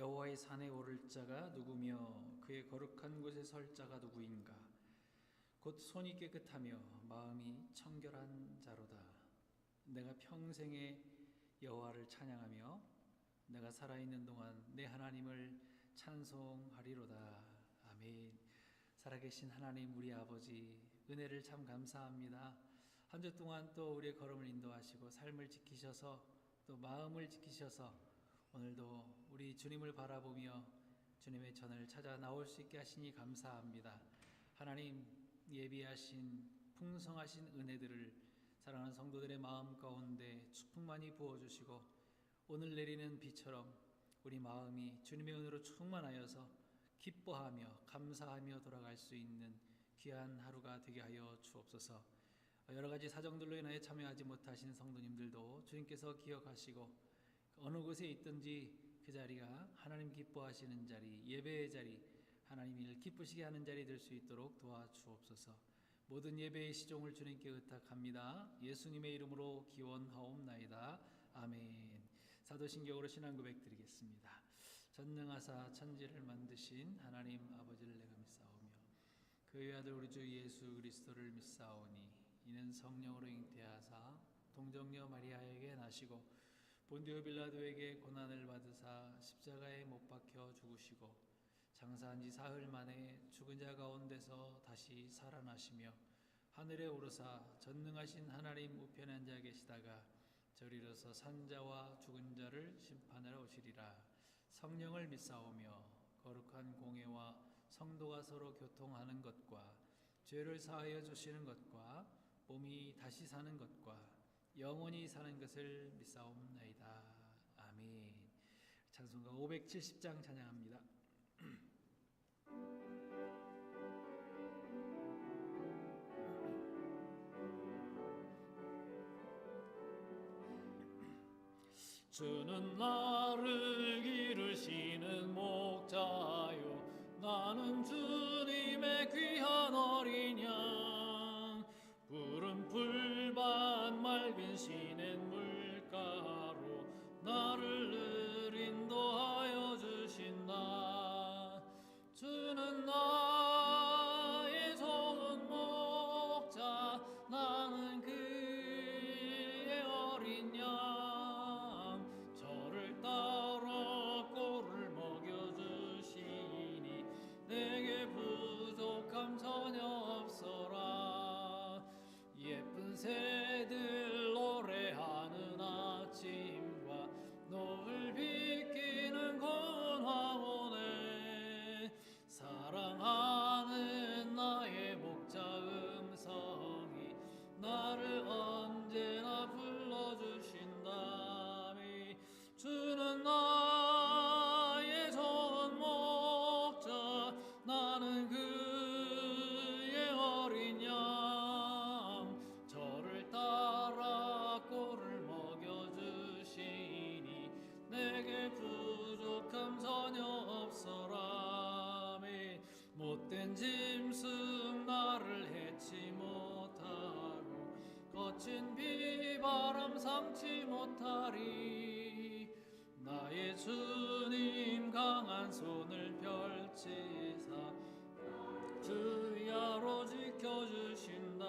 여호와의 산에 오를 자가 누구며 그의 거룩한 곳에 설 자가 누구인가? 곧 손이 깨끗하며 마음이 청결한 자로다. 내가 평생에 여호와를 찬양하며 내가 살아있는 동안 내 하나님을 찬송하리로다. 아멘. 살아계신 하나님, 우리 아버지, 은혜를 참 감사합니다. 한 주 동안 또 우리의 걸음을 인도하시고 삶을 지키셔서 또 마음을 지키셔서 오늘도 우리 주님을 바라보며 주님의 전을 찾아 나올 수 있게 하시니 감사합니다. 하나님, 예비하신 풍성하신 은혜들을 사랑하는 성도들의 마음 가운데 충만히 부어주시고 오늘 내리는 비처럼 우리 마음이 주님의 은혜로 충만하여서 기뻐하며 감사하며 돌아갈 수 있는 귀한 하루가 되게 하여 주옵소서. 여러 가지 사정들로 인하여 참여하지 못하신 성도님들도 주님께서 기억하시고 어느 곳에 있든지 그 자리가 하나님 기뻐하시는 자리, 예배의 자리, 하나님을 기쁘시게 하는 자리 될 수 있도록 도와주옵소서. 모든 예배의 시종을 주님께 의탁합니다. 예수님의 이름으로 기원하옵나이다. 아멘. 사도신경으로 신앙 고백 드리겠습니다. 전능하사 천지를 만드신 하나님 아버지를 내가 믿사오며 그의 아들 우리 주 예수 그리스도를 믿사오니 이는 성령으로 잉태하사 동정녀 마리아에게 나시고 본디오 빌라도에게 고난을 받으사 십자가에 못 박혀 죽으시고 장사한 지 사흘 만에 죽은 자 가운데서 다시 살아나시며 하늘에 오르사 전능하신 하나님 우편에 앉아 계시다가 저리로서 산 자와 죽은 자를 심판하러 오시리라. 성령을 믿사오며 거룩한 공회와 성도가 서로 교통하는 것과 죄를 사하여 주시는 것과 몸이 다시 사는 것과 영원히 사는 것을 믿사옵나이다. 아멘. 찬송가 570장 찬양합니다. 주는 나를 기르시는 목자요 나는 주님의 귀한 어린 양 푸른 풀밭 맑은 시냇물가로 나를 늘 인도하여 주신다. 주는 나의 좋은 목자 나는 그의 어린 양 저를 따라 꼴을 먹여주시니 내게 부족함 전혀 없어라. 예쁜 새들 노래하는 아침과 노을 비키는 건황원에 사랑하는 나의 목자 음성이 나를 언제나 불러주신다. 주는 나의 좋은 목자 나는 그의 어린 양 저를 따라 꼴을 먹여주시니 내게 부족함 전혀 없어라. 못된 짐승 나를 해치 못하고 거친 비바람 상치 못하리. 나의 주님 강한 손을 펼치사 주야로 지켜주신다.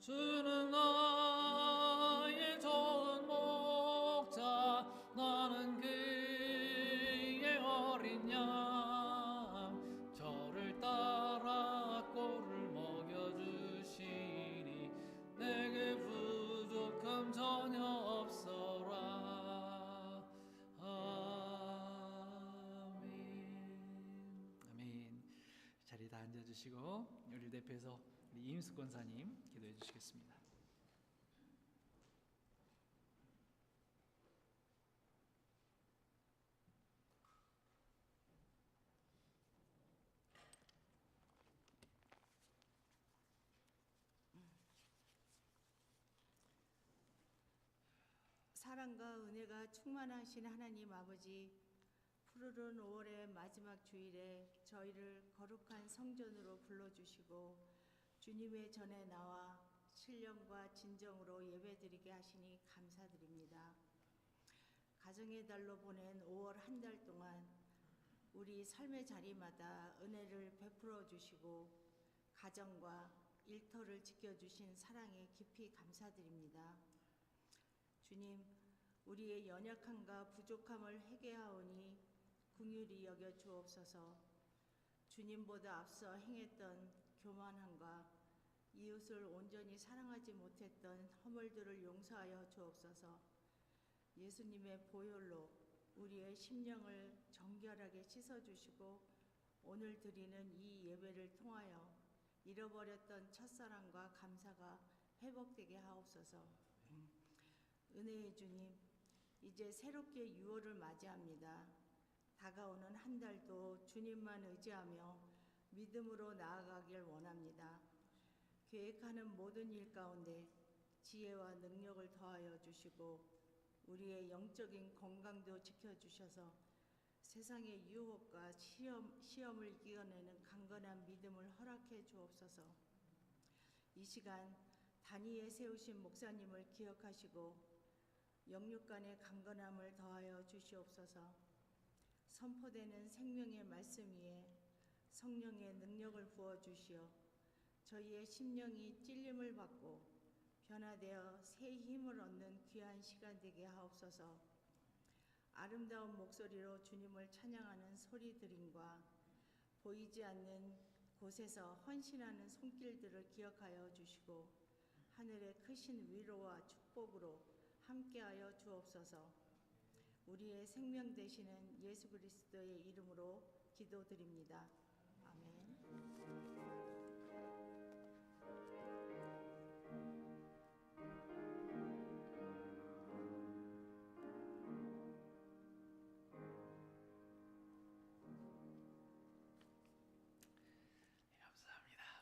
주는 나의 좋은 목자 나는 그의 어린 양 저를 따라 꼴을 먹여주시니 내게 부족함 전혀 없어라. 아멘. 아멘. 자리 다 앉아주시고 우리 대표해서 우리 이임숙 권사님 기도해 주시겠습니다. 사랑과 은혜가 충만하신 하나님 아버지, 푸르른 5월의 마지막 주일에 저희를 거룩한 성전으로 불러주시고 주님의 전에 나와 신령과 진정으로 예배드리게 하시니 감사드립니다. 가정의 달로 보낸 5월 한 달 동안 우리 삶의 자리마다 은혜를 베풀어 주시고 가정과 일터를 지켜주신 사랑에 깊이 감사드립니다. 주님, 우리의 연약함과 부족함을 회개하오니 긍휼히 여겨 주옵소서. 주님보다 앞서 행했던 교만함과 이웃을 온전히 사랑하지 못했던 허물들을 용서하여 주옵소서. 예수님의 보혈로 우리의 심령을 정결하게 씻어주시고 오늘 드리는 이 예배를 통하여 잃어버렸던 첫사랑과 감사가 회복되게 하옵소서. 은혜의 주님, 이제 새롭게 6월을 맞이합니다. 다가오는 한 달도 주님만 의지하며 믿음으로 나아가길 원합니다. 계획하는 모든 일 가운데 지혜와 능력을 더하여 주시고 우리의 영적인 건강도 지켜주셔서 세상의 유혹과 시험을 이겨내는 강건한 믿음을 허락해 주옵소서. 이 시간 단위에 세우신 목사님을 기억하시고 영육간의 강건함을 더하여 주시옵소서. 선포되는 생명의 말씀 위에 성령의 능력을 부어주시어 저희의 심령이 찔림을 받고 변화되어 새 힘을 얻는 귀한 시간 되게 하옵소서. 아름다운 목소리로 주님을 찬양하는 소리들임과 보이지 않는 곳에서 헌신하는 손길들을 기억하여 주시고 하늘의 크신 위로와 축복으로 함께하여 주옵소서. 우리의 생명 되시는 예수 그리스도의 이름으로 기도드립니다. 아멘.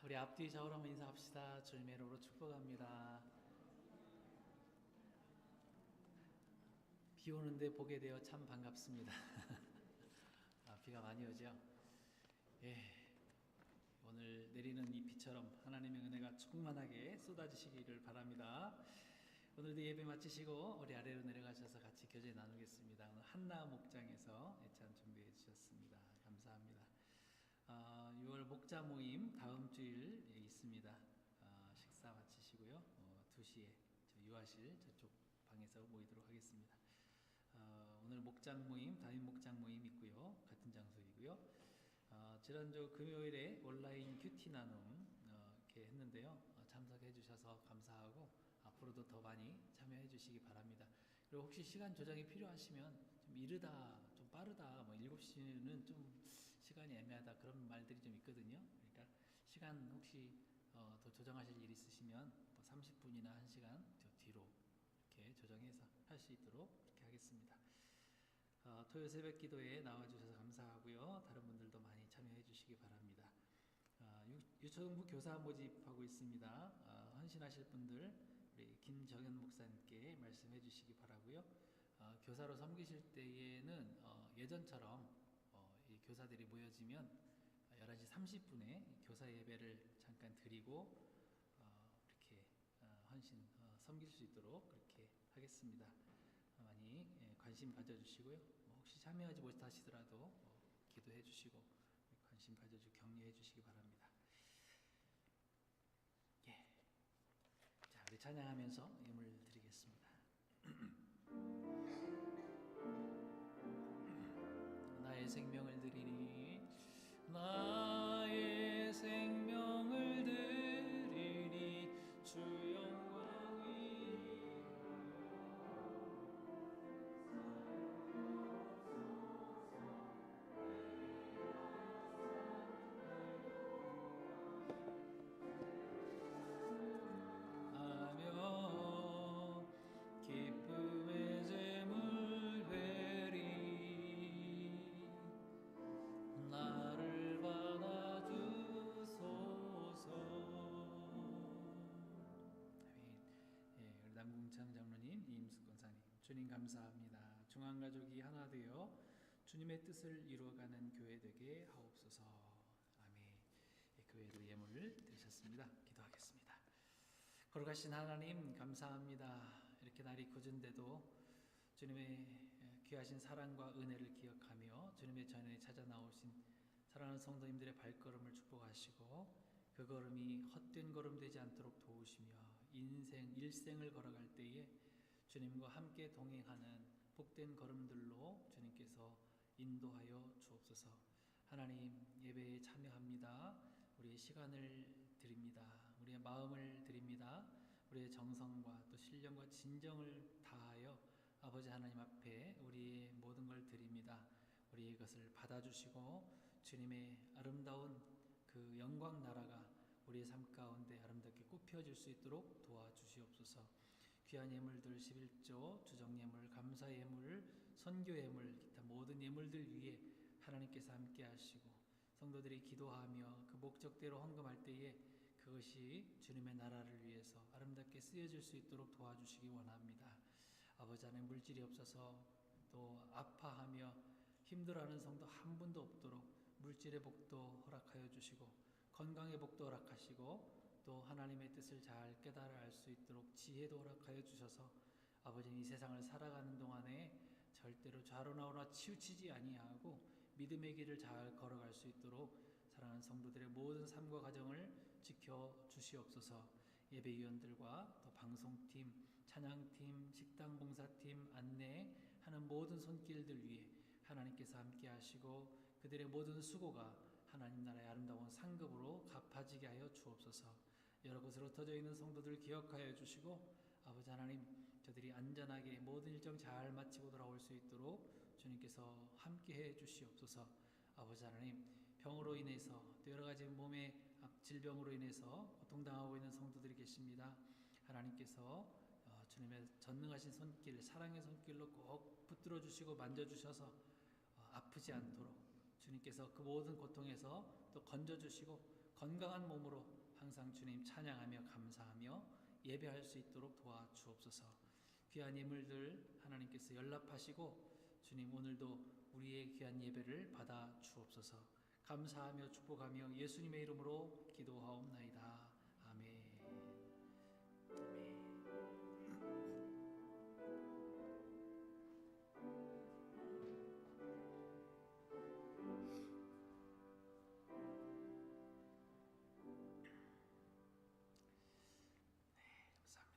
우리 앞뒤 좌우로 한번 인사합시다. 주님의 이름으로 축복합니다. 비 오는데 보게 되어 참 반갑습니다. 비가 많이 오죠? 예, 오늘 내리는 이 비처럼 하나님의 은혜가 충만하게 쏟아지시기를 바랍니다. 오늘도 예배 마치시고 우리 아래로 내려가셔서 같이 교제 나누겠습니다. 오늘 한나 목장에서 예찬 준비해 주셨습니다. 감사합니다. 6월 목자 모임 다음 주일 있습니다. 식사 마치시고요. 2시에 저 유아실 저쪽 방에서 모이도록 하겠습니다. 오늘 목장 모임, 담임 목장 모임 있고요. 같은 장소이고요. 지난주 금요일에 온라인 큐티 나눔 이렇게 했는데요. 참석해 주셔서 감사하고 앞으로도 더 많이 참여해 주시기 바랍니다. 그리고 혹시 시간 조정이 필요하시면 좀 이르다, 좀 빠르다, 뭐 7시는 좀 시간이 애매하다 그런 말들이 좀 있거든요. 그러니까 시간 혹시 더 조정하실 일 있으시면 뭐 30분이나 1시간 저 뒤로 이렇게 조정해서 할 수 있도록 그렇게 하겠습니다. 토요일 새벽 기도에 나와주셔서 감사하고요. 다른 분들도 많이 참여해 주시기 바랍니다. 유초등부 교사 모집하고 있습니다. 헌신하실 분들 우리 김정현 목사님께 말씀해 주시기 바라고요. 교사로 섬기실 때에는 예전처럼 이 교사들이 모여지면 11시 30분에 교사 예배를 잠깐 드리고 이렇게 헌신 섬길 수 있도록 그렇게 하겠습니다. 많이 관심 가져주시고요. 혹시 참여하지 못하시더라도 기도해 주시고 관심 가져주고 격려해 주시기 바랍니다. 예. 자, 우리 찬양하면서 예물 드리겠습니다. 나의 생명을 드리니 나의 생명을 드리니 주 영광이 하며 기쁨의 제물 회리 나를 받아주소서. 예, 우리 남궁창 장로님, 이임숙 권사님, 주님 감사합니다. 중앙가족이 하나 되어 주님의 뜻을 이루어가는 교회 되게 하옵소서. 아멘. 예, 교회로 예물을 드리셨습니다. 기도하겠습니다. 거룩하신 하나님 감사합니다. 이렇게 날이 굳은데도 주님의 귀하신 사랑과 은혜를 기억하며 주님의 전에 찾아 나오신 사랑하는 성도님들의 발걸음을 축복하시고 그 걸음이 헛된 걸음 되지 않도록 도우시며 일생을 걸어갈 때에 주님과 함께 동행하는 복된 걸음들로 주님께서 인도하여 주옵소서. 하나님, 예배에 참여합니다. 우리의 시간을 드립니다. 우리의 마음을 드립니다. 우리의 정성과 또 신령과 진정을 다하여 아버지 하나님 앞에 우리의 모든 걸 드립니다. 우리의 것을 받아주시고 주님의 아름다운 그 영광 나라가 우리의 삶 가운데 아름답게 꽃피어질 수 있도록 도와주시옵소서. 귀한 예물들 11조, 주정예물, 감사예물, 선교예물, 기타 모든 예물들 위에 하나님께서 함께 하시고 성도들이 기도하며 그 목적대로 헌금할 때에 그것이 주님의 나라를 위해서 아름답게 쓰여질 수 있도록 도와주시기 원합니다. 아버지 하나님, 물질이 없어서 또 아파하며 힘들어하는 성도 한 분도 없도록 물질의 복도 허락하여 주시고 건강의 복도 허락하시고 또 하나님의 뜻을 잘 깨달아 알 수 있도록 지혜도 허락하여 주셔서 아버지는 이 세상을 살아가는 동안에 절대로 좌로나오나 치우치지 아니하고 믿음의 길을 잘 걸어갈 수 있도록 사랑하는 성도들의 모든 삶과 가정을 지켜 주시옵소서. 예배위원들과 또 방송팀, 찬양팀, 식당봉사팀, 안내하는 모든 손길들 위에 하나님께서 함께 하시고 그들의 모든 수고가 하나님 나라의 아름다운 상급으로 갚아지게 하여 주옵소서. 여러 곳으로 흩어져 있는 성도들 기억하여 주시고 아버지 하나님, 저들이 안전하게 모든 일정 잘 마치고 돌아올 수 있도록 주님께서 함께해 주시옵소서. 아버지 하나님, 병으로 인해서 또 여러 가지 몸의 질병으로 인해서 고통당하고 있는 성도들이 계십니다. 하나님께서 주님의 전능하신 손길, 사랑의 손길로 꼭 붙들어 주시고 만져 주셔서 아프지 않도록 주님께서 그 모든 고통에서 또 건져 주시고 건강한 몸으로 항상 주님 찬양하며 감사하며 예배할 수 있도록 도와주옵소서. 귀한 예물들 하나님께서 연락하시고 주님, 오늘도 우리의 귀한 예배를 받아 주옵소서. 감사하며 축복하며 예수님의 이름으로 기도하옵나이다. 아멘.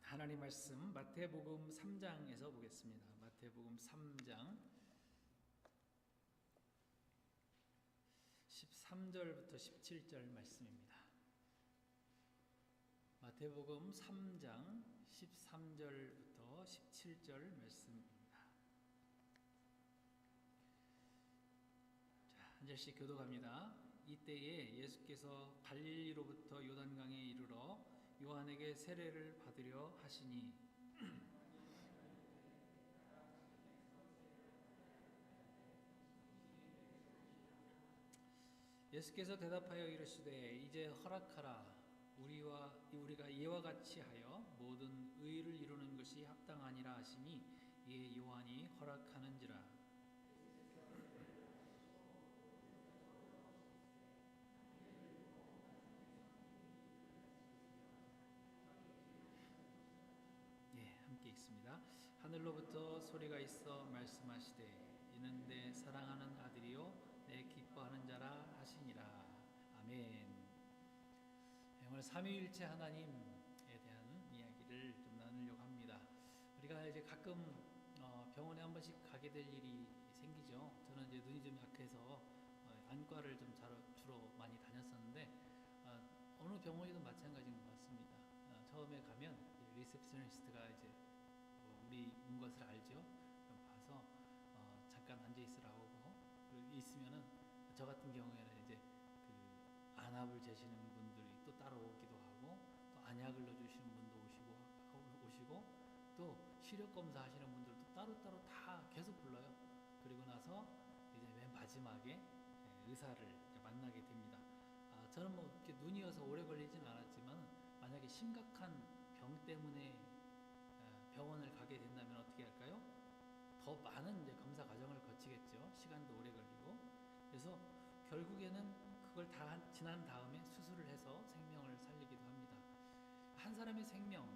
하나님 말씀 마태복음 3장에서 보겠습니다. 마태복음 3장 13절부터 17절 말씀입니다. 마태복음 3장 13절부터 17절 말씀입니다. 자, 한 절씩 교독합니다. 이때에 예수께서 갈릴리로부터 요단강에 이르러 요한에게 세례를 받으려 하시니 예수께서 대답하여 이르시되 이제 허락하라. 우리가 이와 같이 하여 모든 의를 이루는 것이 합당하니라 하시니 이에 요한이 허락하는지라. 함께 있습니다. 하늘로부터 소리가 있어 말씀하시되 이는 내 사랑하는 아들이요 내 기뻐하는 자라 하시니라. 아멘. 오늘 삼위일체 하나님에 대한 이야기를 좀 나누려고 합니다. 우리가 이제 가끔 병원에 한 번씩 가게 될 일이 생기죠. 저는 이제 눈이 좀 약해서 안과를 좀 주로 많이 다녔었는데 어느 병원이든 마찬가지인 것 같습니다. 처음에 가면 리셉셔니스트가 이제 우리 온 것을 알죠. 그럼 봐서 잠깐 앉아 있으라고 하고 있으면은 저 같은 경우에는 이제 그 안압을 재시는 분들이 또 따로 오기도 하고 또 안약을 넣어주시는 분도 오시고 또 시력 검사 하시는 분들도 따로 다 계속 불러요. 그리고 나서 이제 맨 마지막에 의사를 만나게 됩니다. 저는 뭐 이렇게 눈이어서 오래 걸리진 않았지만 만약에 심각한 병 때문에 병원을 가게 된다면 어떻게 할까요? 더 많은 이제 검사 과정을 거치겠죠. 시간도 오래 걸리고. 그래서 결국에는 그걸 다 지난 다음에 수술을 해서 생명을 살리기도 합니다. 한 사람의 생명,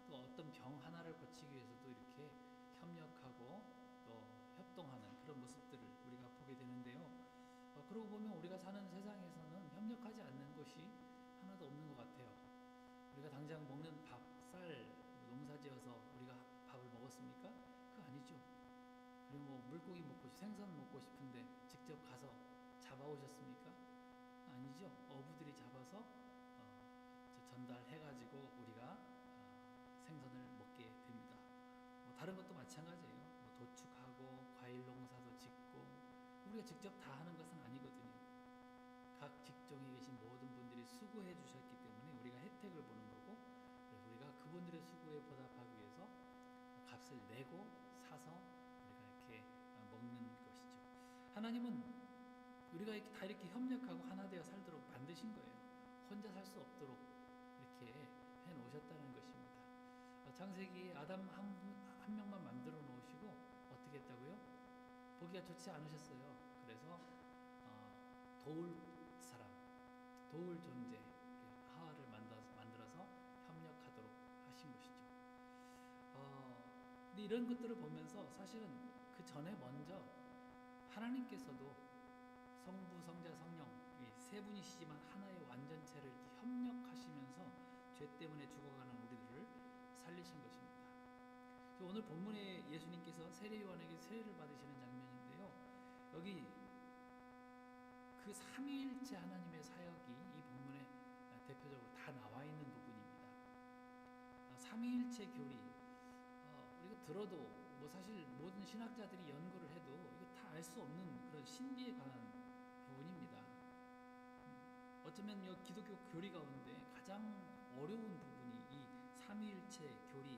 또 어떤 병 하나를 고치기 위해서도 이렇게 협력하고 또 작동하는 그런 모습들을 우리가 보게 되는데요. 그러고 보면 우리가 사는 세상에서는 협력하지 않는 것이 하나도 없는 것 같아요. 우리가 당장 먹는 밥, 쌀, 농사지어서 우리가 밥을 먹었습니까? 그거 아니죠. 그리고 뭐 물고기 먹고 생선 먹고 싶은데 직접 가서 잡아오셨습니까? 아니죠. 어부들이 잡아서 전달해가지고 우리가 생선을 먹게 됩니다. 다른 것도 마찬가지예요. 도축하고 과일 농사도 짓고 우리가 직접 다 하는 것은 아니거든요. 각 직종에 계신 모든 분들이 수고해 주셨기 때문에 우리가 혜택을 보는 거고, 그래서 우리가 그분들의 수고에 보답하기 위해서 값을 내고 사서 우리가 이렇게 먹는 것이죠. 하나님은 우리가 다 이렇게 협력하고 하나 되어 살도록 만드신 거예요. 혼자 살 수 없도록 이렇게 해 놓으셨다는 것입니다. 창세기에 아담 한 명만 만들어 놓으시고 어떻게 했다고요? 보기가 좋지 않으셨어요. 그래서 도울 사람, 도울 존재 하와를 만들어서 협력하도록 하신 것이죠. 근데 이런 것들을 보면서 사실은 그 전에 먼저 하나님께서도 성부, 성자, 성령 이 세 분이시지만 하나의 완전체를 협력하시면서 죄 때문에 죽어가는 우리들을 살리신 것입니다. 오늘 본문에 예수님께서 세례 요한에게 세례를 받으시는 장면인데요. 여기 그 삼위일체 하나님의 사역이 이 본문에 대표적으로 다 나와 있는 부분입니다. 삼위일체 교리 우리가 들어도 뭐 사실 모든 신학자들이 연구를 해도 이거 다 알 수 없는 그런 신비에 관한 부분입니다. 어쩌면 이 기독교 교리 가운데 가장 어려운 부분이 이 삼위일체 교리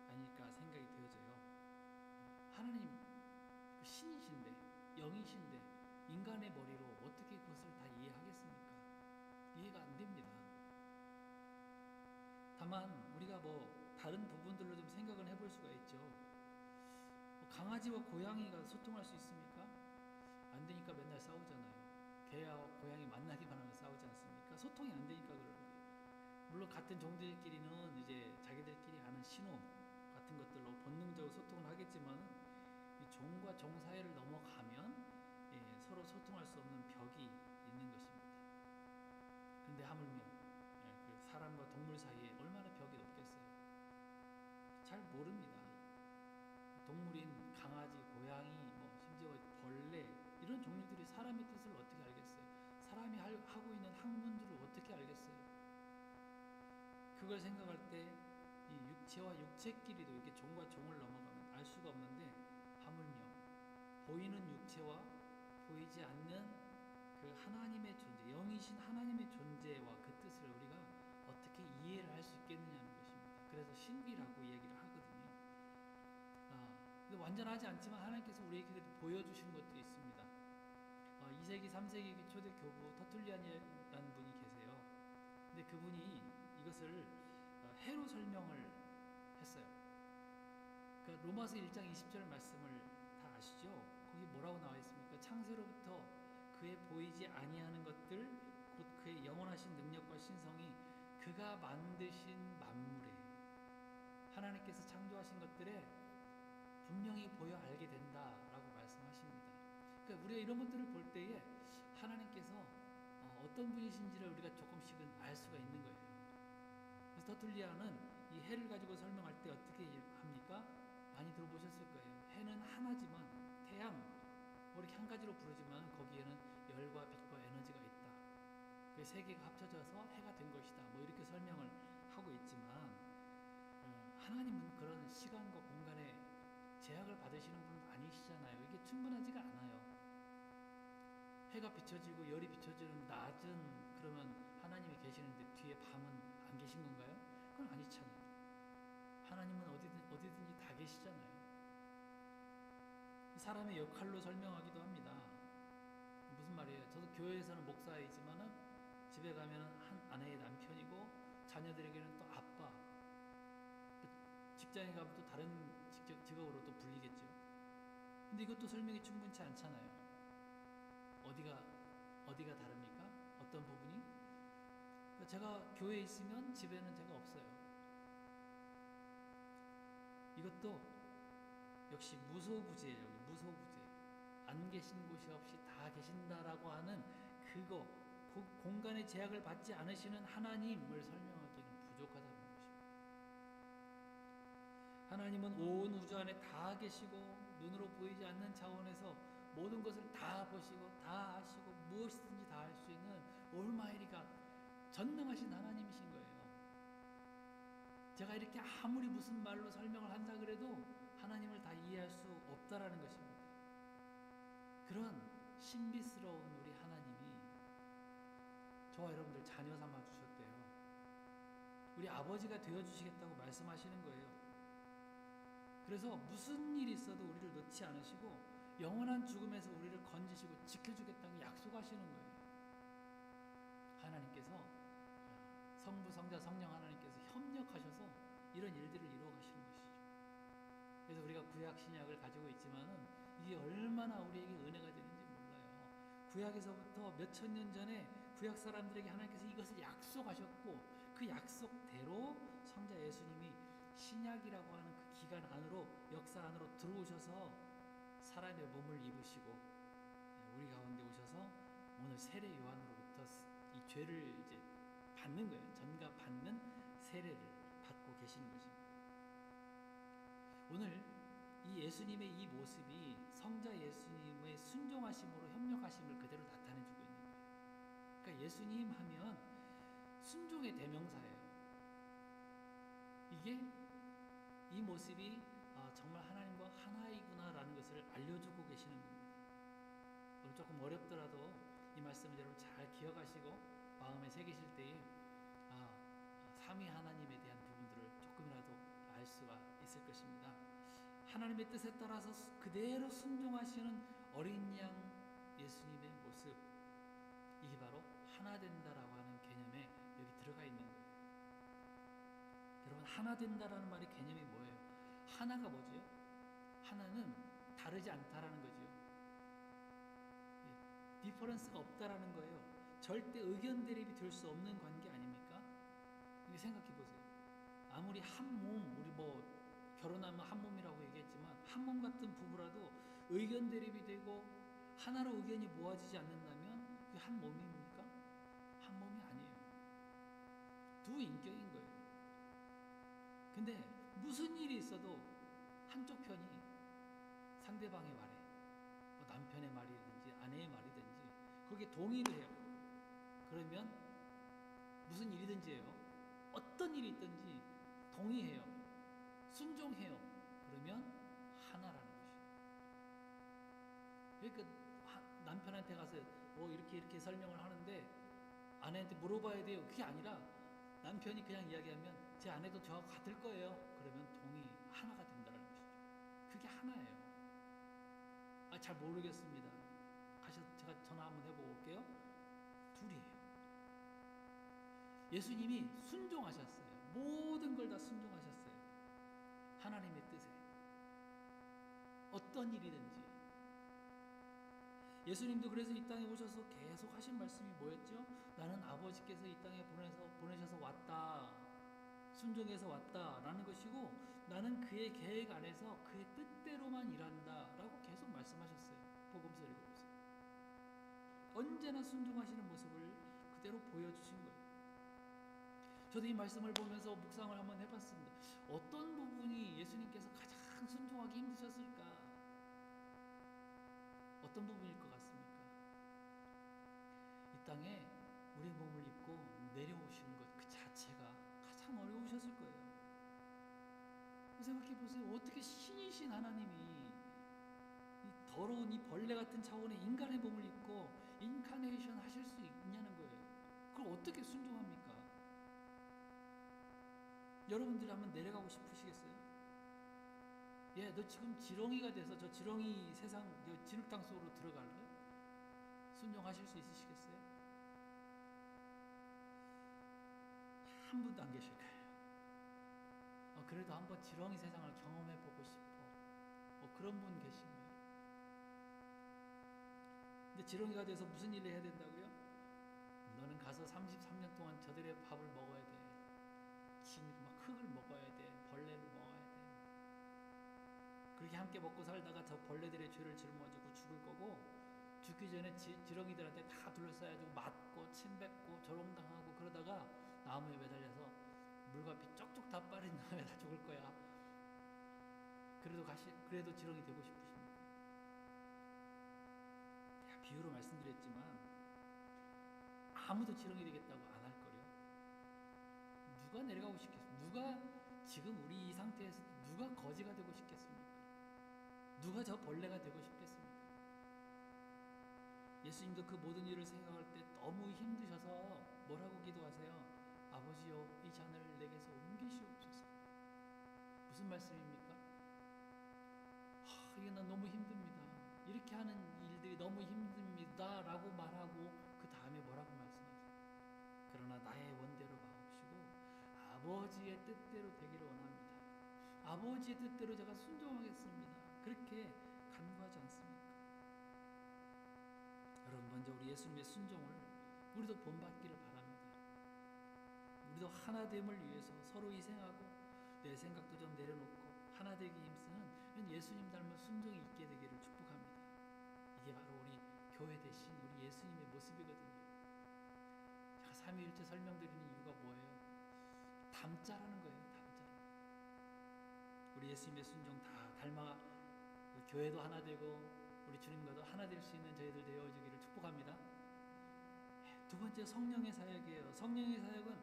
아닐까 생각이 되어져요. 하나님 신이신데 영이신데 인간의 머리로 어떻게 그것을 다 이해하겠습니까? 이해가 안 됩니다. 다만 우리가 뭐 다른 부분들로 좀 생각을 해볼 수가 있죠. 강아지와 고양이가 소통할 수 있습니까? 안 되니까 맨날 싸우잖아요. 개와 고양이 만나기만 하면 싸우지 않습니까? 소통이 안 되니까 그런 거예요. 물론 같은 종들끼리는 이제 자기들끼리 아는 신호 같은 것들로 본능적으로 소통을 하겠지만 이 종과 종 사이를 넘어가면 서로 소통할 수 없는 벽이 있는 것입니다. 그런데 하물며 그 사람과 동물 사이에 얼마나 벽이 높겠어요. 잘 모릅니다. 동물인 강아지, 고양이, 뭐 심지어 벌레 이런 종류들이 사람의 뜻을 어떻게 알겠어요? 사람이 하고 있는 학문들을 어떻게 알겠어요? 그걸 생각할 때 이 육체와 육체끼리도 이렇게 종과 종을 넘어가면 알 수가 없는데 하물며 보이는 육체와 보이지 않는 그 하나님의 존재, 영이신 하나님의 존재와 그 뜻을 우리가 어떻게 이해를 할 수 있겠느냐는 것입니다. 그래서 신비라고 얘기를 하거든요. 근데 완전하지 않지만 하나님께서 우리에게 보여주신 것도 있습니다. 2세기, 3세기 초대 교부 터툴리안이라는 분이 계세요. 근데 그분이 이것을 해로 설명을 했어요. 그러니까 로마서 1장 20절 말씀을 다 아시죠? 거기 뭐라고 나와 있습니까? 창세로부터 그의 보이지 아니하는 것들 곧 그의 영원하신 능력과 신성이 그가 만드신 만물에 하나님께서 창조하신 것들에 분명히 보여 알게 된다라고 말씀하십니다. 그러니까 우리가 이런 것들을 볼 때에 하나님께서 어떤 분이신지를 우리가 조금씩은 알 수가 있는 거예요. 그래서 터툴리안은 이 해를 가지고 설명할 때 어떻게 합니까? 많이 들어보셨을 거예요. 해는 하나지만 태양 뭐 이렇게 한 가지로 부르지만 거기에는 열과 빛과 에너지가 있다. 그 세 개가 합쳐져서 해가 된 것이다. 뭐 이렇게 설명을 하고 있지만 하나님은 그런 시간과 공간에 제약을 받으시는 분은 아니시잖아요. 이게 충분하지가 않아요. 해가 비춰지고 열이 비춰지는 낮은 그러면 하나님이 계시는데 뒤에 밤은 안 계신 건가요? 그건 아니잖아요. 하나님은 어디든지 다 계시잖아요. 사람의 역할로 설명하기도 합니다. 무슨 말이에요? 저도 교회에서는 목사이지만은 집에 가면 한 아내의 남편이고 자녀들에게는 또 아빠, 직장에 가면 또 다른 직업으로 또 불리겠죠. 근데 이것도 설명이 충분치 않잖아요. 어디가 다릅니까? 어떤 부분이? 제가 교회에 있으면 집에는 제가 없어요. 이것도 역시 무소부재예요. 무소부재. 안 계신 곳이 없이 다 계신다라고 하는 그거, 그 공간의 제약을 받지 않으시는 하나님을 설명하기에는 부족하다는 것입니다. 하나님은 온 우주 안에 다 계시고 눈으로 보이지 않는 차원에서 모든 것을 다 보시고 다 아시고 무엇이든지 다 할 수 있는 올마이리가 전능하신 하나님이신 거예요. 제가 이렇게 아무리 무슨 말로 설명을 한다 그래도 하나님을 다 이해할 수 없다라는 것입니다. 그런 신비스러운 우리 하나님이 저와 여러분들 자녀 삼아 주셨대요. 우리 아버지가 되어 주시겠다고 말씀하시는 거예요. 그래서 무슨 일이 있어도 우리를 놓지 않으시고 영원한 죽음에서 우리를 건지시고 지켜주겠다고 약속하시는 거예요. 하나님께서 성부, 성자, 성령 하나님께서 협력하셔서 이런 일들을 이루어 가시는 것이죠. 그래서 우리가 구약 신약을 가지고 있지만은 이게 얼마나 우리에게 은혜가 되는지 몰라요. 구약에서부터 몇천 년 전에 구약 사람들에게 하나님께서 이것을 약속하셨고 그 약속대로 성자 예수님이 신약이라고 하는 그 기간 안으로, 역사 안으로 들어오셔서 사람의 몸을 입으시고 우리 가운데 오셔서 오늘 세례 요한으로부터 이 죄를 이제 받는 거예요. 전가 받는 세례를 받고 계시는 것입니다. 오늘 이 예수님의 이 모습이 성자 예수님의 순종하심으로 협력하심을 그대로 나타내주고 있는 거예요. 그러니까 예수님 하면 순종의 대명사예요. 이게 이 모습이 정말 하나님과 하나이구나라는 것을 알려주고 계시는 겁니다. 오늘 조금 어렵더라도 이 말씀을 여러분 잘 기억하시고 마음에 새기실 때에 삼위 하나님에 대한 부분들을 조금이라도 알 수가 있을 것입니다. 하나님의 뜻에 따라서 그대로 순종하시는 어린 양 예수님의 모습, 이게 바로 하나 된다라고 하는 개념에 여기 들어가 있는 거예요. 여러분, 하나 된다라는 말의 개념이 뭐예요? 하나가 뭐지요? 하나는 다르지 않다라는 거지요. 디퍼런스가 없다라는 거예요. 절대 의견 대립이 될 수 없는 관계 아닙니까? 생각해 보세요. 아무리 한 몸, 우리 결혼하면 한 몸이라고 얘기했지만 한 몸 같은 부부라도 의견 대립이 되고 하나로 의견이 모아지지 않는다면 그게 한 몸입니까? 한 몸이 아니에요. 두 인격인 거예요. 근데 무슨 일이 있어도 한쪽 편이 상대방의 말에, 남편의 말이든지 아내의 말이든지 거기에 동의를 해요. 그러면 무슨 일이든지 해요. 어떤 일이 있든지 동의해요. 순종해요. 그러면 하나라는 것이에요. 그러니까 남편한테 가서 이렇게 설명을 하는데 아내한테 물어봐야 돼요. 그게 아니라 남편이 그냥 이야기하면 제 아내도 저와 같을 거예요. 그러면 하나가 된다는 것이죠. 그게 하나예요. 잘 모르겠습니다. 제가 전화 한번 해보고 올게요. 둘이에요. 예수님이 순종하셨어요. 모든 걸 다 순종하셨어요. 하나님의 뜻에. 어떤 일이든지. 예수님도 그래서 이 땅에 오셔서 계속 하신 말씀이 뭐였죠? 나는 아버지께서 이 땅에 보내셔서 왔다. 순종해서 왔다라는 것이고 나는 그의 계획 안에서 그의 뜻대로만 일한다라고 계속 말씀하셨어요. 복음서 읽어보세요. 언제나 순종하시는 모습을 그대로 보여주신 거예요. 저도 이 말씀을 보면서 묵상을 한번 해봤습니다. 어떤 부분이 예수님께서 가장 순종하기 힘드셨을까? 어떤 부분일 것 같습니까? 이 땅에 우리 몸을 입고 내려오시는 것 그 자체가 가장 어려우셨을 거예요. 생각해 보세요. 어떻게 신이신 하나님이 이 더러운 이 벌레 같은 차원의 인간의 몸을 입고 인카네이션 하실 수 있냐는 거예요. 그걸 어떻게 순종합니까? 여러분들이 한번 내려가고 싶으시겠어요? 너 지금 지렁이가 돼서 저 지렁이 세상, 진흙탕 속으로 들어갈래? 순종하실 수 있으시겠어요? 한 분도 안 계실 거예요. 그래도 한번 지렁이 세상을 경험해보고 싶어. 그런 분 계신 거예요. 근데 지렁이가 돼서 무슨 일을 해야 된다고요? 너는 가서 33년 동안 저들의 밥을 먹어야 돼. 흙을 먹어야 돼. 벌레를 먹어야 돼. 그렇게 함께 먹고 살다가 저 벌레들의 죄를 짊어지고 죽을 거고, 죽기 전에 지렁이들한테 다 둘러싸여가지고 맞고 침 뱉고 조롱당하고 그러다가 나무에 매달려서 물과 피 쪽쪽 다 빠린 다음에 다 죽을 거야. 그래도 지렁이 되고 싶으십니까? 제가 비유로 말씀드렸지만 아무도 지렁이 되겠다고 안 할 거려. 누가 내려가고 싶겠어? 누가 지금 우리 이 상태에서 누가 거지가 되고 싶겠습니까? 누가 저 벌레가 되고 싶겠습니까? 예수님도 그 모든 일을 생각할 때 너무 힘드셔서 뭐라고 기도하세요? 아버지여, 이 잔을 내게서 옮기시옵소서. 무슨 말씀입니까? 이게 난 너무 힘듭니다. 이렇게 하는 일들이 너무 힘듭니다 라고 말하고 그 다음에 뭐라고 말씀하세요? 그러나 나의 원대로 마옵시고 아버지의 뜻대로 되기를 원합니다. 아버지의 뜻대로 제가 순종하겠습니다. 그렇게 간구하지 않습니까? 여러분, 먼저 우리 예수님의 순종을 우리도 본받기를 바랍니다. 우리도 하나됨을 위해서 서로 희생하고 내 생각도 좀 내려놓고 하나되기 힘쓰는 예수님 닮은 순종이 있게 되기를 축복합니다. 이게 바로 우리 교회 대신 우리 예수님의 모습이거든요. 제가 삼위일체 설명드리는 이유가 뭐예요? 닮자라는 거예요. 닮자라는 거예요. 우리 예수님의 순종 다 닮아 교회도 하나 되고 우리 주님과도 하나 될 수 있는 저희들 되어주기를 축복합니다. 두 번째, 성령의 사역이에요. 성령의 사역은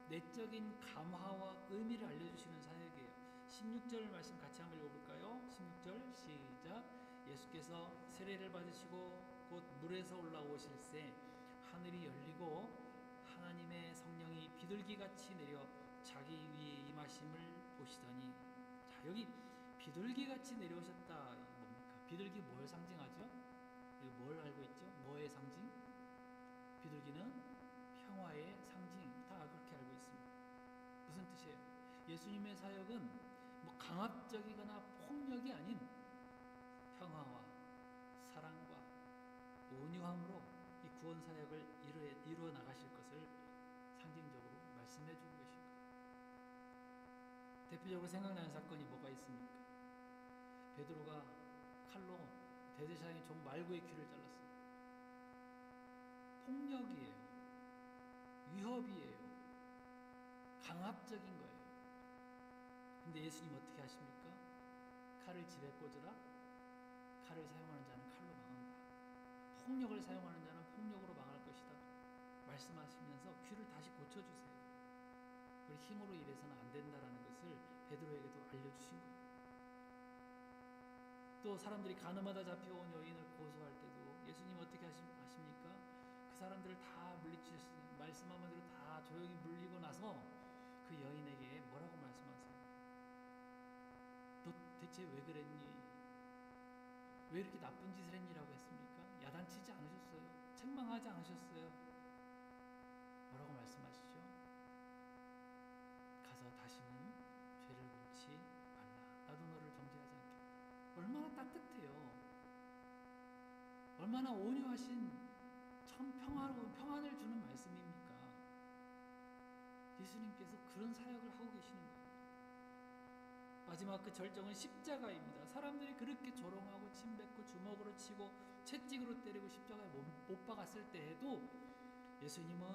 내적인 감화와 의미를 알려주시는 사역이에요. 16절 말씀 같이 한번 읽어볼까요? 16절 시작. 예수께서 세례를 받으시고 곧 물에서 올라오실새 하늘이 열리고 하나님의 성령이 비둘기같이 내려 자기 위에 임하심을 보시더니, 자, 여기 비둘기같이 내려오셨다. 뭡니까? 비둘기 뭘 상징하죠? 우리 뭘 알고 있죠? 뭐의 상징? 비둘기는 평화의 상징. 다 그렇게 알고 있습니다. 무슨 뜻이에요? 예수님의 사역은 뭐 강압적이거나 폭력이 아닌 평화와 사랑과 온유함으로 이 구원 사역을 이루어 나가실 것을 상징적으로 말씀해 주고 계신 거예요. 대표적으로 생각나는 사건이 뭐가 있습니까? 베드로가 칼로 대제사장의 종 말고의 귀를 잘랐어요. 폭력이에요. 위협이에요. 강압적인 거예요. 근데 예수님 어떻게 하십니까? 칼을 집에 꽂으라. 칼을 사용하는 자는 칼로 망한다. 폭력을 사용하는 자는 폭력으로 망할 것이다. 말씀하시면서 귀를 다시 고쳐주세요. 우리 힘으로 일해서는 안 된다라는 것을 베드로에게도 알려주신 거예요. 또 사람들이 가늠하다 잡혀온 여인을 고소할 때도 예수님 어떻게 하십니까? 그 사람들을 다 물리치셨어요. 말씀 한마디로 다 조용히 물리고 나서 그 여인에게 뭐라고 말씀하세요? 너 대체 왜 그랬니? 왜 이렇게 나쁜 짓을 했니라고 했습니까? 야단치지 않으셨어요. 책망하지 않으셨어요. 뭐라고 말씀하시죠? 가서 다시는 죄를 범치 말라. 나도 너를 정죄하지 않겠다. 얼마나 따뜻해요. 얼마나 온유하신 참 평안을 주는 말씀입니까? 예수님께서 그런 사역을 하고 계시는 거예요. 마지막 그 절정은 십자가입니다. 사람들이 그렇게 조롱하고 침뱉고 주먹으로 치고 채찍으로 때리고 십자가에 못 박았을 때에도 예수님은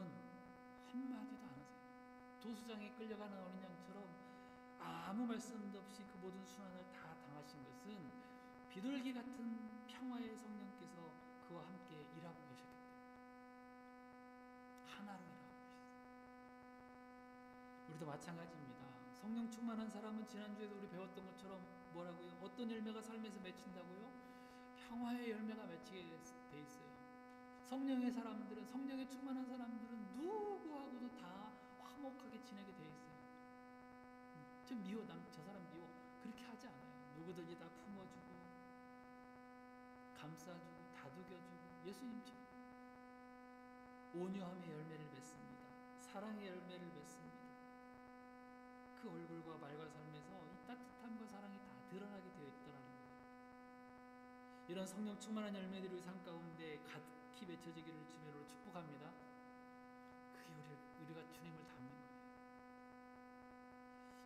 한마디도 안 하세요. 도수장에 끌려가는 어린 양처럼 아무 말씀도 없이 그 모든 순환을 다 당하신 것은 비둘기 같은 평화의 성령께서 그와 함께 일하고 계셨기 때문에 하나로 일하고 계셨어요. 우리도 마찬가지입니다. 성령 충만한 사람은 지난주에도 우리 배웠던 것처럼 뭐라고요? 어떤 열매가 삶에서 맺힌다고요? 평화의 열매가 맺히게 돼 있어요. 성령의 사람들은, 성령에 충만한 사람들은 누구하고도 다 화목하게 지내게 돼 있어요. 저 미워, 저 사람 미워. 그렇게 하지 않아요. 누구든지 다 품어주고 감싸주고 다독여주고 예수님처럼 온유함의 열매를 맺습니다. 사랑의 열매를 맺습니다. 그 얼굴과 말과 삶에서 이 따뜻함과 사랑이 다 드러나게 되어 있더라는 거예요. 이런 성령 충만한 열매들이 우리 삶 가운데 가득히 맺혀지기를 주님으로 축복합니다. 그게 우리가 주님을 닮는 거예요.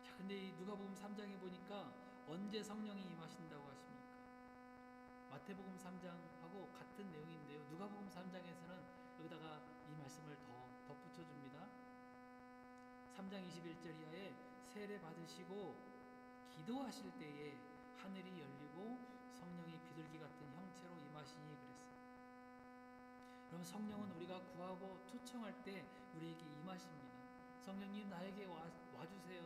자, 근데 이 누가복음 3장에 보니까 언제 성령이 임하신다고 하십니까? 마태복음 3장하고 같은 내용인데요. 누가복음 3장에서는 여기다가 이 말씀을 더 덧붙여 줍니다. 3장 21절 이하에 세례 받으시고 기도하실 때에 하늘이 열리고 성령이 비둘기 같은 형체로 임하시니 그랬어요. 그럼 성령은 우리가 구하고 초청할 때 우리에게 임하십니다. 성령님 나에게 와주세요.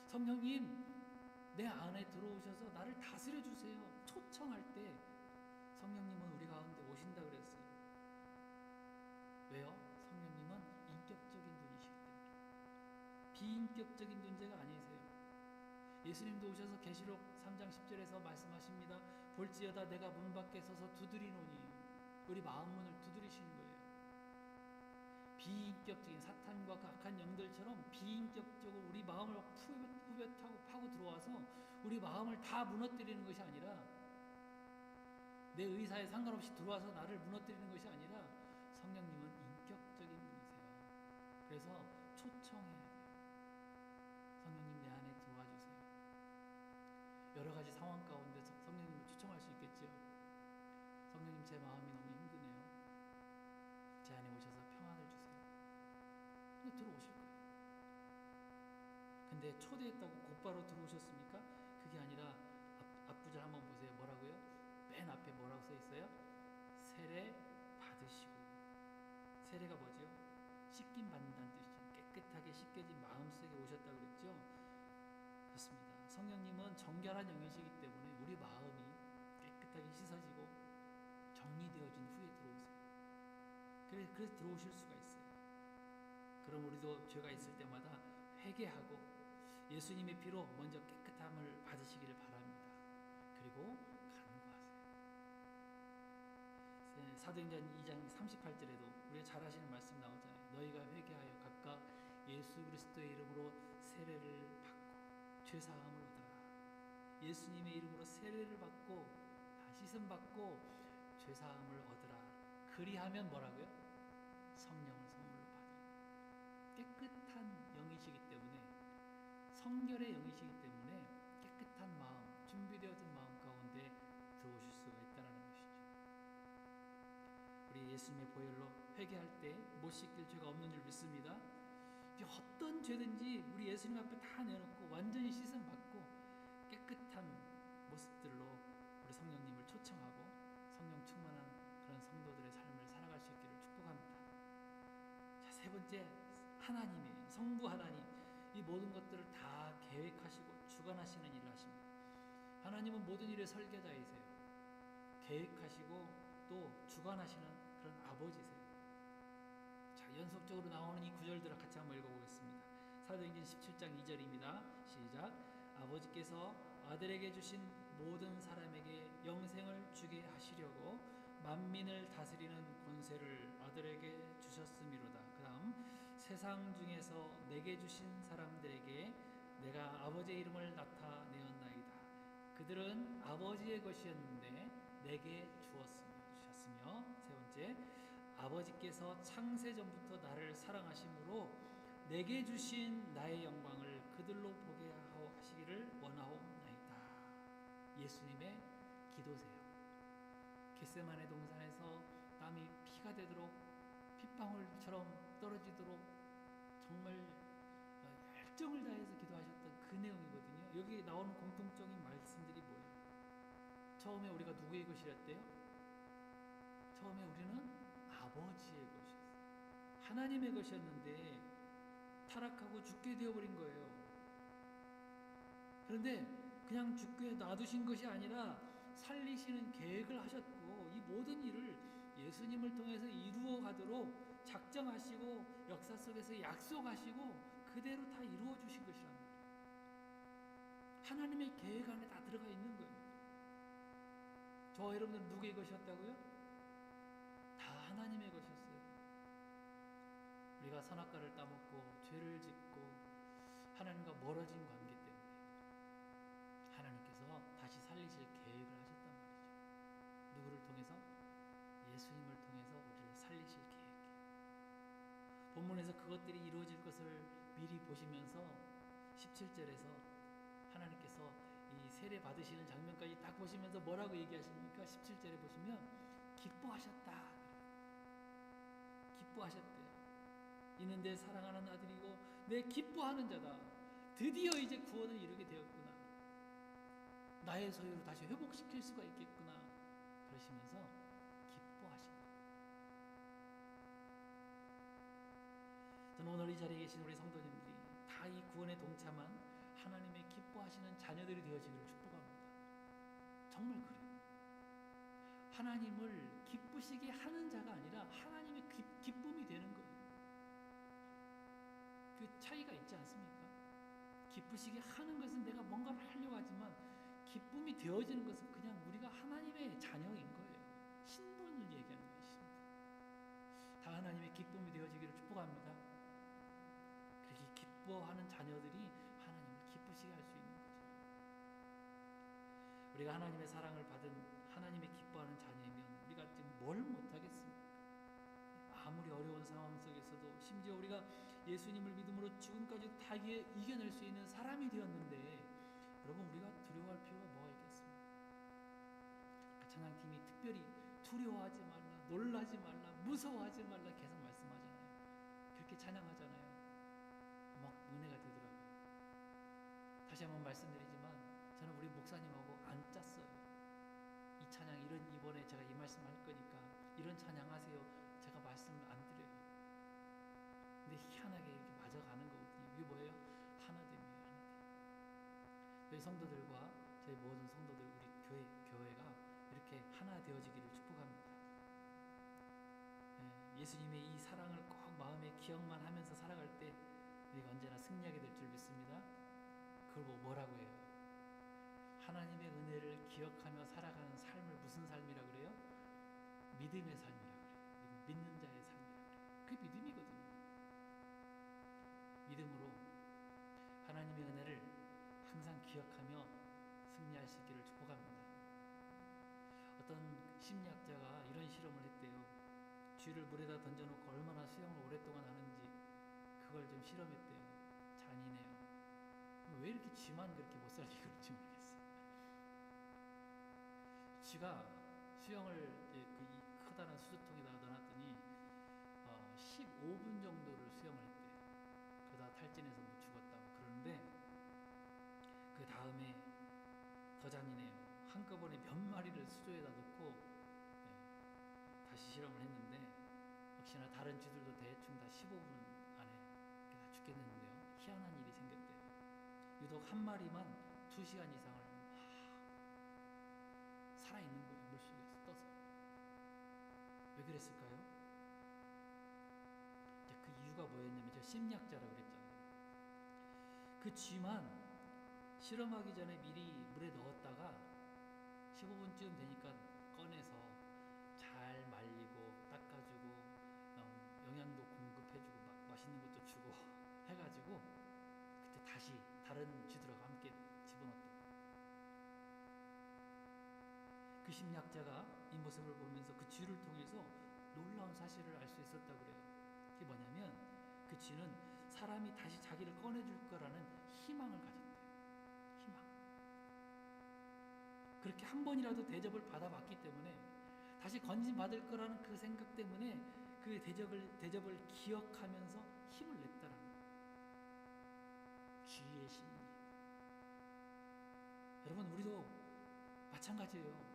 성령님 내 안에 들어오셔서 나를 다스려 주세요. 초청할 때 성령님은 우리 가운데 오신다 그랬어요. 왜요? 성령님은 인격적인 분이시기 때문에. 비인격적인 존재가 아니세요. 예수님도 오셔서 계시록 3장 10절에서 말씀하십니다. 볼지어다 내가 문 밖에 서서 두드리노니. 우리 마음 문을 두드리시는 거예요. 비인격적인 사탄과 악한 영들처럼 비인격적으로 우리 마음을 후벼타고 파고 들어와서 우리 마음을 다 무너뜨리는 것이 아니라, 내 의사에 상관없이 들어와서 나를 무너뜨리는 것이 아니라 성령님은 인격적인 분이세요. 그래서 초청해야 돼요. 성령님 내 안에 들어와 주세요. 여러 가지 상황 가운데 성령님을 초청할 수 있겠죠. 성령님 제 마음이 너무 힘드네요. 제 안에 오셔서 평안을 주세요. 근데 들어오실 거예요. 근데 초대했다고 곧바로 들어오셨습니까? 그게 아니라 앞부절 한번 보세요. 뭐라고요? 맨 앞에 뭐라고 써 있어요? 세례 받으시고. 세례가 뭐죠? 씻김 받는다는 뜻이죠. 깨끗하게 씻겨진 마음속에 오셨다고 그랬죠? 그렇습니다. 성령님은 정결한 영이시기 때문에 우리 마음이 깨끗하게 씻어지고 정리되어진 후에 들어오세요. 그래서 들어오실 수가 있어요. 그럼 우리도 죄가 있을 때마다 회개하고 예수님의 피로 먼저 깨끗함을 받으시기를 바랍니다. 그리고 사도행전 2장 38절에도 우리가 잘 아시는 말씀 나오잖아요. 너희가 회개하여 각각 예수 그리스도의 이름으로 세례를 받고 죄사함을 얻으라. 예수님의 이름으로 세례를 받고 다 씻음 받고 죄사함을 얻으라. 그리하면 뭐라고요? 성령을 선물로 받으라. 깨끗한 영이시기 때문에, 성결의 영이시기 때문에 깨끗한 마음, 준비되어진 마음 가운데 들어오실 수가 있다는 것이죠. 우리 예수님의 보혈로 회개할 때 못 씻길 죄가 없는 줄 믿습니다. 어떤 죄든지 우리 예수님 앞에 다 내놓고 완전히 씻음 받고 깨끗한 모습들로 우리 성령님을 초청하고 성령 충만한 그런 성도들의 삶을 살아갈 수 있기를 축복합니다. 자, 세 번째, 하나님이에요. 성부 하나님. 이 모든 것들을 다 계획하시고 주관하시는 일을 하십니다. 하나님은 모든 일의 설계자이세요. 계획하시고 또 주관하시는 그런 아버지세요. 자, 연속적으로 나오는 이 구절들을 같이 한번 읽어보겠습니다. 사도행전 17장 2절입니다. 시작. 아버지께서 아들에게 주신 모든 사람에게 영생을 주게 하시려고 만민을 다스리는 권세를 아들에게 주셨음이로다. 그 다음, 세상 중에서 내게 주신 사람들에게 내가 아버지의 이름을 나타내었나이다. 그들은 아버지의 것이었는데 내게 주셨으며. 세 번째, 아버지께서 창세 전부터 나를 사랑하심으로 내게 주신 나의 영광을 그들로 보게 하시기를 원하옵나이다. 예수님의 기도세요. 겟세마네 동산에서 땀이 피가 되도록 핏방울처럼 떨어지도록 정말 열정을 다해서 기도하셨던 그 내용이거든요. 여기 나오는 공통적인 말씀들이 뭐예요? 처음에 우리가 누구의 것이랬대요? 처음에 우리는 아버지의 것이었어요. 하나님의 것이었는데 타락하고 죽게 되어버린 거예요. 그런데 그냥 죽게 놔두신 것이 아니라 살리시는 계획을 하셨고, 이 모든 일을 예수님을 통해서 이루어 가도록 작정하시고 역사 속에서 약속하시고 그대로 다 이루어 주신 것이란 말이에요. 하나님의 계획 안에 다 들어가 있는 거예요. 저 여러분들 누구의 것이었다고요? 다 하나님의 것이었어요. 우리가 선악과를 따먹고 죄를 짓고 하나님과 멀어진 관계 때문에 하나님께서 다시 살리실 계획을 하셨단 말이죠. 누구를 통해서? 예수님을 통해서 우리를 살리실 계획이에요. 본문에서 그것들이 이루어질 것을 미리 보시면서 17절에서 하나님께서 이 세례 받으시는 장면까지 딱 보시면서 뭐라고 얘기하십니까? 17절에 보시면 기뻐하셨다. 기뻐하셨대요. 이는 내 사랑하는 아들이고 내 기뻐하는 자다. 드디어 이제 구원을 이루게 되었구나. 나의 소유를 다시 회복시킬 수가 있겠구나. 그러시면서 기뻐하신다. 저는 오늘 이 자리에 계신 우리 성도님들이 다 이 구원에 동참한 하나님의 기뻐하시는 자녀들이 되어지기를 축복합니다. 정말 그래요. 하나님을 기쁘시게 하는 자가 아니라 하나님의 기쁨이 되는 거예요. 그 차이가 있지 않습니까? 기쁘시게 하는 것은 내가 뭔가를 하려고 하지만 기쁨이 되어지는 것은 그냥 우리가 하나님의 자녀인 거예요. 신분을 얘기하는 거예요. 신분. 다 하나님의 기쁨이 되어지기를 축복합니다. 그렇게 기뻐하는 자녀들이 하나님을 기쁘시게 할 수 있는 거죠. 우리가 하나님의 사랑을 받은 하나님의 기뻐하는 자녀이면 우리가 지금 뭘 못하겠습니까? 아무리 어려운 상황 속에서도 심지어 우리가 예수님을 믿음으로 죽음까지 다 이겨낼 수 있는 사람이 되었는데 여러분 우리가 두려워할 필요가 뭐가 있겠습니까? 찬양팀이 특별히 두려워하지 말라, 놀라지 말라, 무서워하지 말라 계속 말씀하잖아요. 그렇게 찬양하잖아요. 막 은혜가 되더라고요. 다시 한번 말씀드리지만 저는 우리 목사님하고 안 짰어요. 이 찬양 이번에 제가 이 말씀 할 거니까 이런 찬양하세요. 제가 말씀을 안 드려요. 근데 희한하게 이렇게 맞아가는 거거든요. 이게 뭐예요? 하나됨이에요. 하나됨. 저희 성도들과 저희 모든 성도들 우리 교회가 이렇게 하나 되어지기를 축복합니다. 예수님의 이 사랑을 꼭 마음에 기억만 하면서 살아갈 때 우리가 언제나 승리하게 될 줄 믿습니다. 그걸 보고 뭐라고 해요? 하나님의 은혜를 기억하며 살아가는 삶을 무슨 삶이라고 그래요? 믿음의 삶이라고 그래요. 믿는 자의 삶이라고 그래요. 그게 믿음이거든요. 믿음으로 하나님의 은혜를 항상 기억하며 승리할 수 있기를 축복합니다. 어떤 심리학자가 이런 실험을 했대요. 쥐를 물에다 던져놓고 얼마나 수영을 오랫동안 하는지 그걸 좀 실험했대요. 잔인해요. 왜 이렇게 쥐만 그렇게 못 살게 그런지 모르겠어요. 쥐가 수영을 그 커다란 수조통에다가 넣어놨더니 15분 정도를 수영을 했대요. 그러다 탈진해서 뭐 죽었다고 그러는데 그 다음에 더 잔인해요. 한꺼번에 몇 마리를 수조에다 놓고 다시 실험을 했는데 역시나 다른 쥐들도 대충 다 15분 안에 다 죽겠는데요. 희한한 일이 생겼대요. 유독 한 마리만 2시간 이상을 살아있는 거예요. 물속에서 떠서. 왜 그랬을까요? 그 이유가 뭐였냐면 제가 심리학자라고 그랬잖아요. 그 쥐만 실험하기 전에 미리 물에 넣었다가 15분쯤 되니까 꺼내서 잘 말리고 닦아주고 영양도 공급해주고 막 맛있는 것도 주고 해가지고 그때 다시 다른 쥐들하고 함께 집어넣었다. 그 심리학자가 이 모습을 보면서 그 쥐를 통해서 놀라운 사실을 알 수 있었다고 그래요. 그게 뭐냐면 그 쥐는 사람이 다시 자기를 꺼내줄 거라는 희망을 가졌대요. 희망. 그렇게 한 번이라도 대접을 받아봤기 때문에 다시 건진받을 거라는 그 생각 때문에 그 대접을 기억하면서 힘을 냈다라는 거예요. 쥐의 심리. 여러분 우리도 마찬가지예요.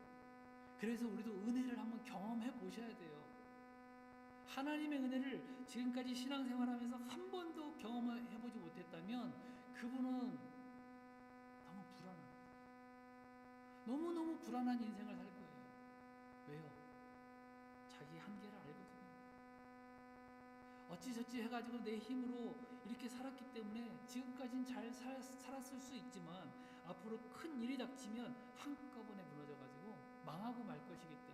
그래서 우리도 은혜를 한번 경험해 보셔야 돼요. 하나님의 은혜를 지금까지 신앙생활하면서 한 번도 경험해 보지 못했다면 그분은 너무 불안합니다. 너무너무 불안한 인생을 살 거예요. 왜요? 자기 한계를 알거든요. 어찌저찌 해가지고 내 힘으로 이렇게 살았기 때문에 지금까지는 잘 살았을 수 있지만 앞으로 큰 일이 닥치면 한꺼번에 무너져가지고 망하고 말 것이기 때문에.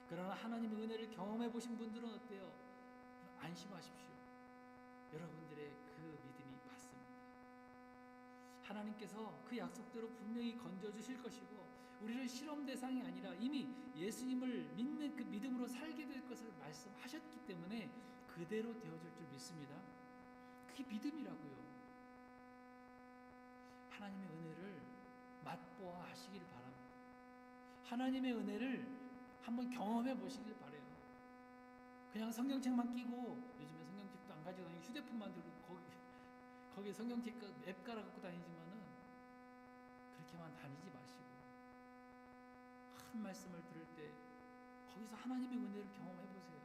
그러나 하나님의 은혜를 경험해 보신 분들은 어때요? 안심하십시오. 여러분들의 그 믿음이 맞습니다. 하나님께서 그 약속대로 분명히 건져주실 것이고 우리를 실험 대상이 아니라 이미 예수님을 믿는 그 믿음으로 살게 될 것을 말씀하셨기 때문에 그대로 되어질 줄 믿습니다. 그게 믿음이라고요. 하나님의 은혜를 맛보아 하시기를 바랍니다. 하나님의 은혜를 한번 경험해 보시길 바래요. 그냥 성경책만 끼고, 요즘에 성경책도 안 가지고 다니고 휴대폰만 들고 거기에 성경책 앱 깔아 갖고 다니지만은 그렇게만 다니지 마시고, 한 말씀을 들을 때 거기서 하나님의 은혜를 경험해 보세요.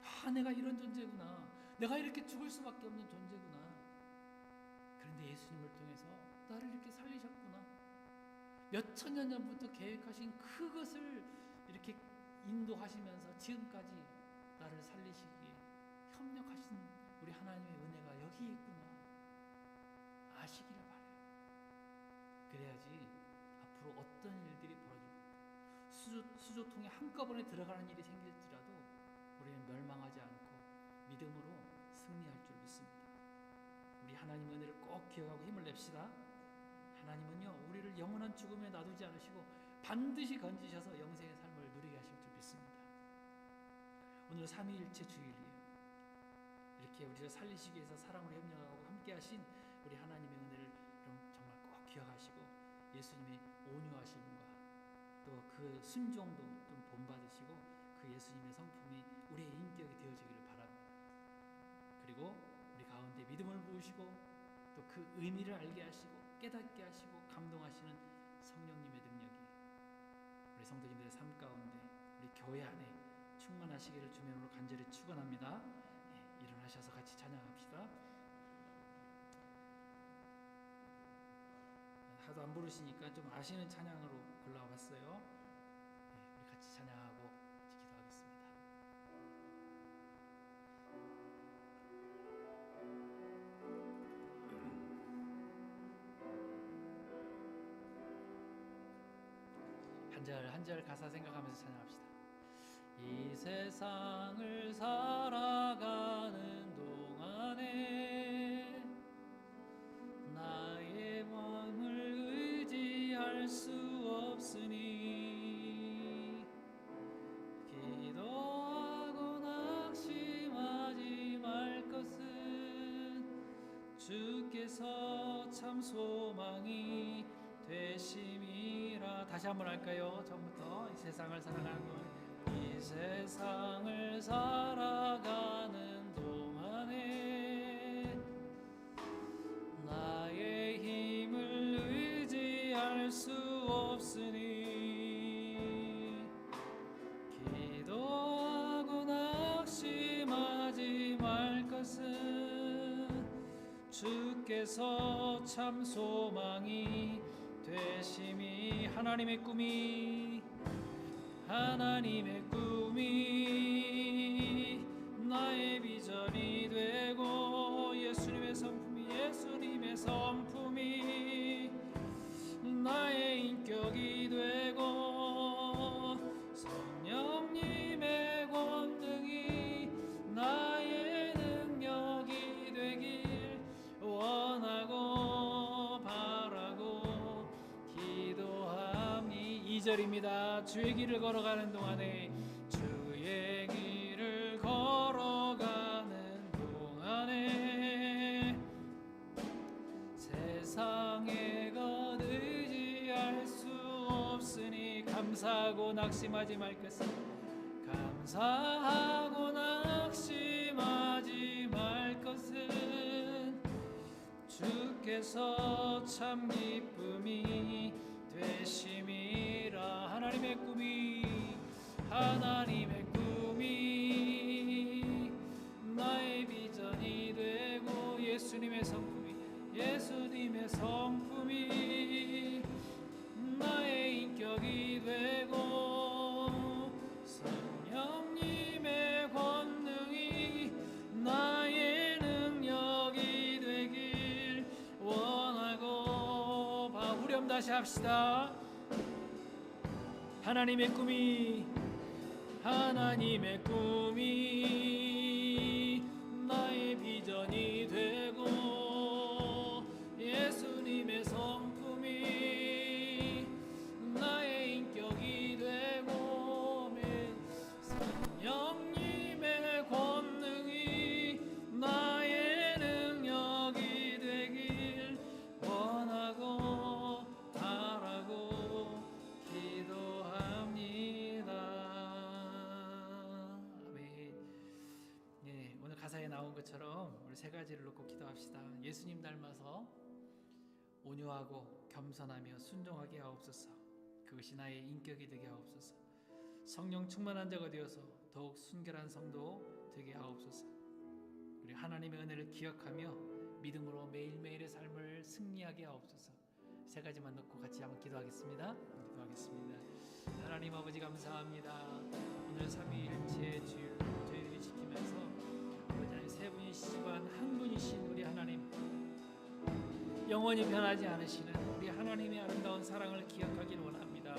아, 내가 이런 존재구나. 내가 이렇게 죽을 수밖에 없는 존재구나. 그런데 예수님을 통해서 나를 이렇게 살리셨구나. 몇 천년 전부터 계획하신 그것을 이렇게 인도하시면서 지금까지 나를 살리시기에 협력하신 우리 하나님의 은혜가 여기 있구나 아시기를 바래요. 그래야지 앞으로 어떤 일들이 벌어지고 수조통에 한꺼번에 들어가는 일이 생길지라도 우리는 멸망하지 않고 믿음으로 승리할 줄 믿습니다. 우리 하나님 은혜를 꼭 기억하고 힘을 냅시다. 하나님은요, 우리를 영원한 죽음에 놔두지 않으시고 반드시 건지셔서 영생의 삶을 누리게 하실 줄 믿습니다. 오늘 삼위일체 주일이에요. 이렇게 우리를 살리시기 위해서 사랑으로 협력하고 함께 하신 우리 하나님의 은혜를 정말 꼭 기억하시고 예수님의 온유하심과 또 그 순종도 좀 본받으시고 그 예수님의 성품이 우리의 인격이 되어지기를 바랍니다. 그리고 우리 가운데 믿음을 부으시고 또 그 의미를 알게 하시고 깨닫게 하시고 감동하시는 성령님의 능력이 우리 성도님들의 삶 가운데 우리 교회 안에 충만하시기를 주님으로 간절히 축원합니다. 일어나셔서 같이 찬양합시다. 하도 안 부르시니까 좀 아시는 찬양으로 골라봤어요. 우리 같이 찬양하고 기도하겠습니다. 한 절 가사 생각하면서 찬양합시다. 이 세상을 살아가는 동안에 나의 마음을 의지할 수 없으니 기도하고 낙심하지 말 것은 주께서 참 소망이 되심이라. 다시 한번 할까요? 처음부터. 이 세상을 살아가는 이 세상을 살아가는 동안에 나의 힘을 의지할 수 없으니 기도하고 낙심하지 말 것은 주께서 참 소망이 되심이. 하나님의 꿈이 나의 비전이 되고 예수님의 성품이 나의 인격이 되고 성령님의 권능이 나의 능력이 되길 원하고 바라고 기도함이. 2절입니다. 주의 길을 걸어가는 동안에 주의 길을 걸어가는 동안에 세상의 것 의지할 수 없으니 감사하고 낙심하지 말 것은 감사하고 낙심하지 말 것은 주께서 참 기쁨이 되심이라. 하나님의 꿈이 나의 비전이 되고 예수님의 성품이 나의 인격이 되고 성령님의 권능이 나의 능력이 되길 원하고 후렴 다시 합시다. 하나님의 꿈이 나의 비전이 되고 예수님의 성품이 나의 인격이 되고 성령님의 권능이 나의 능력이 되길 원하고 것처럼 우리 세 가지를 놓고 기도합시다. 예수님 닮아서 온유하고 겸손하며 순종하게 하옵소서. 그것이 나의 인격이 되게 하옵소서. 성령 충만한 자가 되어서 더욱 순결한 성도 되게 하옵소서. 우리 하나님의 은혜를 기억하며 믿음으로 매일매일의 삶을 승리하게 하옵소서. 세 가지만 놓고 같이 한번 기도하겠습니다. 하나님 아버지 감사합니다. 오늘 삼위일체 주일 저희들이 지키면서 아버지 하나님 세 분이시지만 한 분이신 우리 하나님, 영원히 변하지 않으시는 우리 하나님의 아름다운 사랑을 기억하길 원합니다.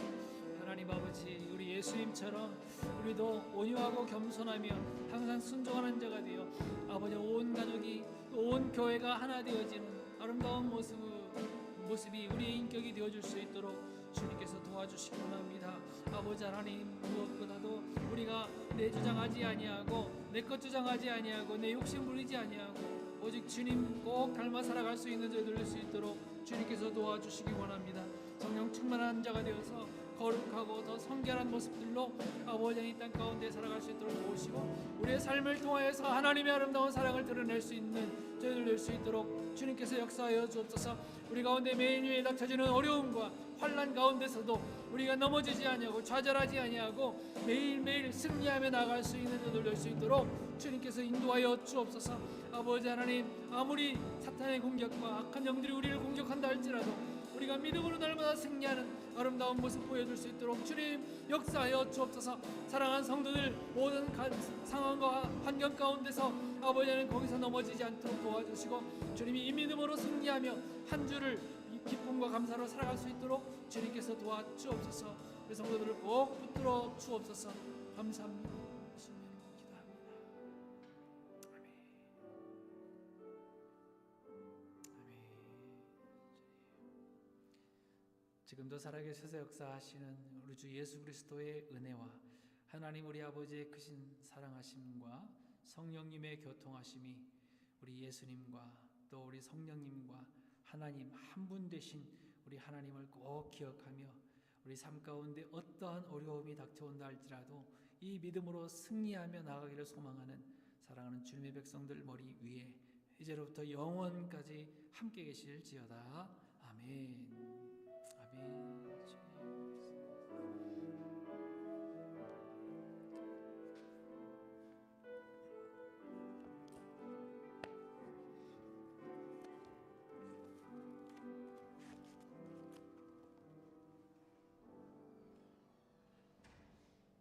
하나님 아버지, 우리 예수님처럼 우리도 온유하고 겸손하며 항상 순종하는 자가 되어 아버지 온 가족이 온 교회가 하나 되어지는 아름다운 모습이 우리의 인격이 되어줄 수 있도록 주님께서 도와주시기 원합니다. 아버지 하나님, 무엇보다도 우리가 내 주장하지 아니하고 내 것 주장하지 아니하고 내 욕심 부리지 아니하고 오직 주님 꼭 닮아 살아갈 수 있는 저희들 될 수 있도록 주님께서 도와주시기 원합니다. 성령 충만한 자가 되어서 거룩하고 더 성결한 모습들로 아버지 이 땅 가운데 살아갈 수 있도록 도우시고 우리의 삶을 통하여서 하나님의 아름다운 사랑을 드러낼 수 있는 저희들 될 수 있도록 주님께서 역사하여 주옵소서. 우리 가운데 매일매일 닥쳐지는 어려움과 환난 가운데서도 우리가 넘어지지 아니하고 좌절하지 아니하고 매일매일 승리하며 나아갈 수 있는 저들 될 수 있도록 주님께서 인도하여 주옵소서. 아버지 하나님, 아무리 사탄의 공격과 악한 영들이 우리를 공격한다 할지라도 우리가 믿음으로 날마다 승리하는 아름다운 모습 보여줄 수 있도록 주님 역사하여 주옵소서. 사랑하는 성도들 모든 상황과 환경 가운데서 아버지 하나님 거기서 넘어지지 않도록 도와주시고 주님이 이 믿음으로 승리하며 한 주를 기쁨과 감사로 살아갈 수 있도록 주님께서 도와주옵소서. 우리 성도들을 꼭 붙들어 주옵소서. 감사합니다. 주님으로 기도합니다. 지금도 살아계셔서 역사하시는 우리 주 예수 그리스도의 은혜와 하나님 우리 아버지의 크신 사랑하심과 성령님의 교통하심이 우리 예수님과 또 우리 성령님과 하나님 한 분 되신 우리 하나님을 꼭 기억하며 우리 삶 가운데 어떠한 어려움이 닥쳐온다 할지라도 이 믿음으로 승리하며 나아가기를 소망하는 사랑하는 주님의 백성들 머리 위에 이제로부터 영원까지 함께 계실지어다. 아멘. 아멘.